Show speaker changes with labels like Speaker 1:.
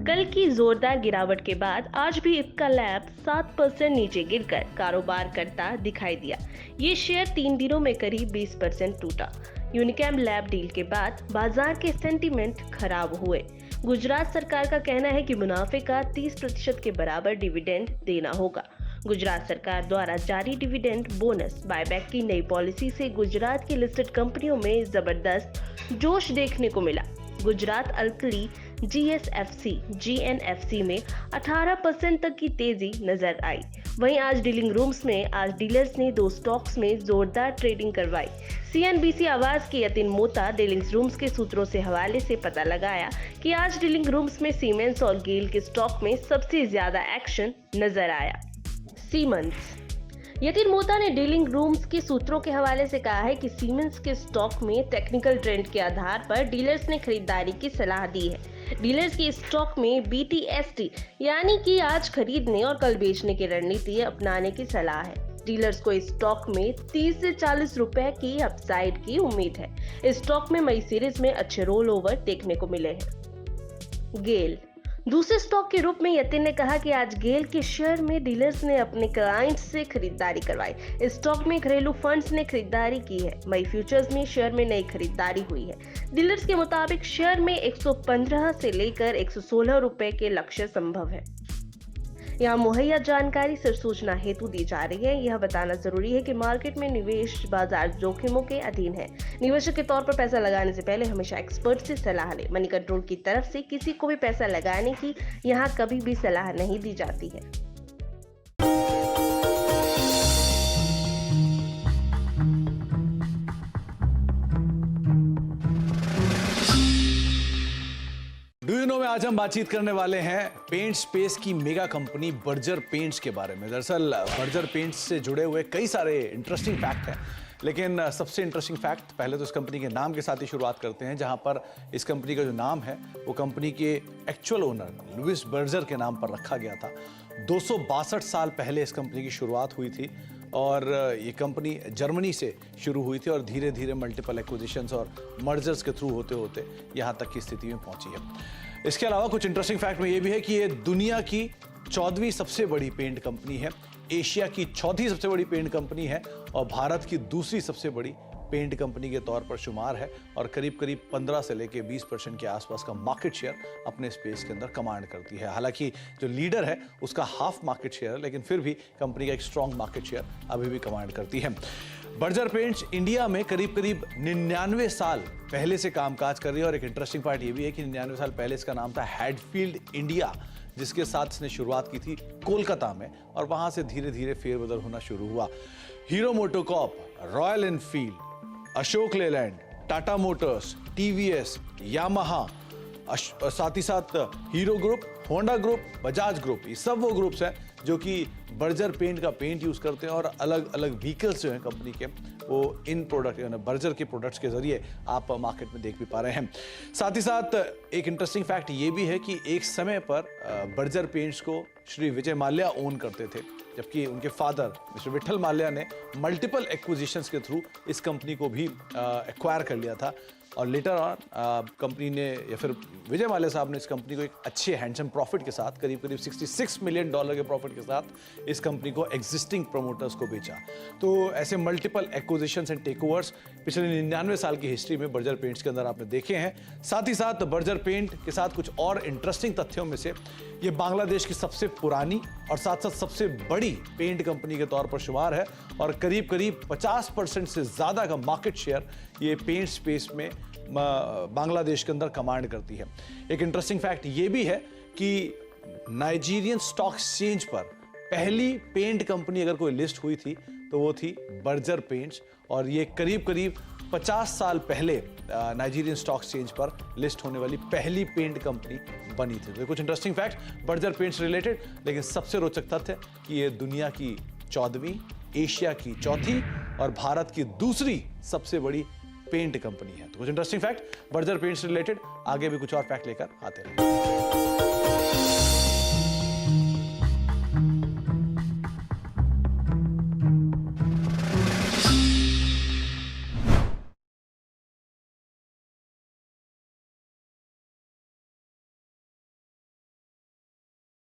Speaker 1: कल की जोरदार गिरावट के बाद आज भी इक्का लैब 7% नीचे गिरकर कारोबार करता दिखाई दिया। ये शेयर 3 दिनों में करीब 20% टूटा। यूनिकैम लैब डील के बाद बाजार के सेंटीमेंट खराब हुए। गुजरात सरकार का कहना है कि मुनाफे का 30% के बराबर डिविडेंड देना होगा। गुजरात सरकार द्वारा जारी डिविडेंड बोनस बायबैक की नई पॉलिसी से गुजरात की लिस्टेड कंपनियों में जबरदस्त जोश देखने को मिला। गुजरात अल्कली GSFC GNFC में 18% तक की तेजी नजर आई। वहीं आज डीलिंग रूम्स में आज डीलर्स ने 2 स्टॉक्स में जोरदार ट्रेडिंग करवाई। CNBC आवाज के यतिन मोता डीलिंग रूम्स के सूत्रों से हवाले से पता लगाया कि आज डीलिंग रूम्स में सीमेंस और गेल के स्टॉक में सबसे ज्यादा एक्शन नजर आया। सीमेंस यतिन मोता ने डीलिंग रूम्स के सूत्रों के हवाले से कहा है कि सीमेंस के स्टॉक में टेक्निकल ट्रेंड के आधार पर डीलर्स ने खरीदारी की सलाह दी है। डीलर्स के स्टॉक में BTST यानी कि आज खरीदने और कल बेचने की रणनीति अपनाने की सलाह है। डीलर्स को इस स्टॉक में 30 से 40 रुपए की अपसाइड की उम्मीद है। इस स्टॉक में मई सीरीज में अच्छे रोल ओवर देखने को मिले हैं। गेल दूसरे स्टॉक के रूप में यतिन ने कहा कि आज गेल के शेयर में डीलर्स ने अपने क्लाइंट्स से खरीदारी करवाई। इस स्टॉक में घरेलू फंड्स ने खरीदारी की है। मई फ्यूचर्स में शेयर में नई खरीदारी हुई है। डीलर्स के मुताबिक शेयर में 115 से लेकर 116 रुपए के लक्ष्य संभव है। यहाँ मुहैया जानकारी सिर्फ सूचना हेतु दी जा रही है। यह बताना जरूरी है कि मार्केट में निवेश बाजार जोखिमों के अधीन है। निवेशक के तौर पर पैसा लगाने से पहले हमेशा एक्सपर्ट से सलाह लें। मनी कंट्रोल की तरफ से किसी को भी पैसा लगाने की यहाँ कभी भी सलाह नहीं दी जाती है।
Speaker 2: डू यू नो में आज हम बातचीत करने वाले हैं पेंट स्पेस की मेगा कंपनी बर्जर पेंट्स के बारे में। दरअसल बर्जर पेंट्स से जुड़े हुए कई सारे इंटरेस्टिंग फैक्ट हैं, लेकिन सबसे इंटरेस्टिंग फैक्ट पहले तो इस कंपनी के नाम के साथ ही शुरुआत करते हैं, जहां पर इस कंपनी का जो नाम है वो कंपनी के एक्चुअल ओनर लुइस बर्जर के नाम पर रखा गया था। 262 साल पहले इस कंपनी की शुरुआत हुई थी और ये कंपनी जर्मनी से शुरू हुई थी और धीरे धीरे मल्टीपल एक्विजिशंस और मर्जर्स के थ्रू होते होते यहाँ तक की स्थिति में पहुंची है। इसके अलावा कुछ इंटरेस्टिंग फैक्ट में ये भी है कि ये दुनिया की 14वीं सबसे बड़ी पेंट कंपनी है, एशिया की 4थी सबसे बड़ी पेंट कंपनी है और भारत की दूसरी सबसे बड़ी पेंट कंपनी के तौर पर शुमार है और करीब करीब 15 से लेकर 20% के आसपास का मार्केट शेयर अपने स्पेस के अंदर कमांड करती है। हालांकि जो लीडर है उसका हाफ मार्केट शेयर है, लेकिन फिर भी कंपनी का एक स्ट्रॉन्ग मार्केट शेयर अभी भी कमांड करती है। बर्जर पेंट्स इंडिया में करीब करीब 99 साल पहले से कामकाज कर रही है और एक इंटरेस्टिंग पार्ट ये भी है कि 99 साल पहले इसका नाम था हैडफील्ड इंडिया, जिसके साथ इसने शुरुआत की थी कोलकाता में और वहां से धीरे धीरे फेरबदल होना शुरू हुआ। Hero MotoCorp, royal Enfield, Ashok Leyland, Tata Motors, TVS, Yamaha, साथ ही साथ hero group, Honda group, Bajaj group, ये सब वो ग्रुप्स हैं जो कि बर्जर पेंट का पेंट यूज करते हैं और अलग अलग व्हीकल्स जो हैं कंपनी के वो इन प्रोडक्ट यानी बर्जर के प्रोडक्ट्स के जरिए आप मार्केट में देख भी पा रहे हैं। साथ ही साथ एक इंटरेस्टिंग फैक्ट ये भी है कि एक समय पर बर्जर पेंट्स को श्री विजय माल्या ओन करते थे, जबकि उनके फादर मिस्टर विठल माल्या ने मल्टीपल एक्विजिशंस के थ्रू इस कंपनी को भी एक्वायर कर लिया था और लेटर ऑन कंपनी ने या फिर विजय माल्या साहब ने इस कंपनी को एक अच्छे हैंडसम प्रॉफिट के साथ करीब करीब $66 मिलियन के प्रॉफिट के साथ इस कंपनी को एग्जिस्टिंग प्रमोटर्स को बेचा। तो ऐसे मल्टीपल एक्विजिशंस एंड टेकओवर्स पिछले 99 साल की हिस्ट्री में बर्जर पेंट्स के अंदर आपने देखे हैं। साथ ही साथ बर्जर पेंट के साथ कुछ और इंटरेस्टिंग तथ्यों में से ये बांग्लादेश की सबसे पुरानी और साथ साथ सबसे बड़ी पेंट कंपनी के तौर पर शुमार है और करीब करीब 50% से ज्यादा का मार्केट शेयर ये पेंट स्पेस में बांग्लादेश के अंदर कमांड करती है। एक इंटरेस्टिंग फैक्ट ये भी है कि नाइजीरियन स्टॉक एक्सचेंज पर पहली पेंट कंपनी अगर कोई लिस्ट हुई थी तो वो थी बर्जर पेंट्स और ये करीब करीब 50 साल पहले नाइजीरियन स्टॉक एक्सचेंज पर लिस्ट होने वाली पहली पेंट कंपनी बनी थी। तो कुछ interesting fact Berger paints related, लेकिन सबसे रोचक तथ्य कि ये दुनिया की 14वीं, एशिया की 4थी और भारत की दूसरी सबसे बड़ी पेंट कंपनी है। तो कुछ interesting fact Berger paints related, आगे भी कुछ और फैक्ट लेकर आते रहेंगे।